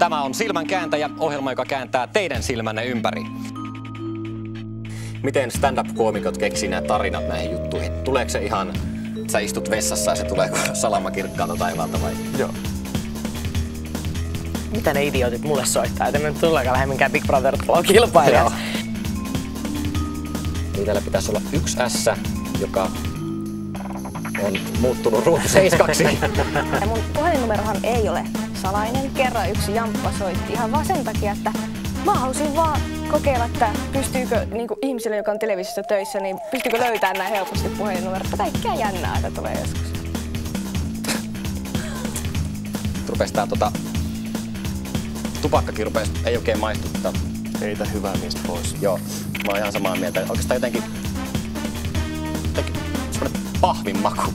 Tämä on Silmänkääntäjä, ohjelma, joka kääntää teidän silmänne ympäri. Miten stand-up-koomikot keksii nämä tarinat näihin juttuihin? Tuleeko se ihan, sä istut vessassa ja se tulee salama kirkkaalta taivaalta vai? Joo. Mitä ne idiotit mulle soittaa? Et en mä tulekaan lähde minkään Big Brother kilpailija. Niin täällä pitäisi olla yksi S, joka on muuttunut ruutu 7:ksi. Ja mun puhelinnumerohan ei ole salainen. Kerran yksi jamppa soitti ihan vaan sen takia, että mä halusin vaan kokeilla, että pystyykö ihmisille, joka on televisiossa töissä, niin pystyykö löytämään näin helposti puhelinnumerot. Kaikkea jännää, että tulee joskus. Rupes tää tupakkakin ei oikein maistuttaa. Heitä hyvää niistä pois. Joo, mä oon ihan samaa mieltä. Oikeastaan jotenkin semmonen pahvin maku.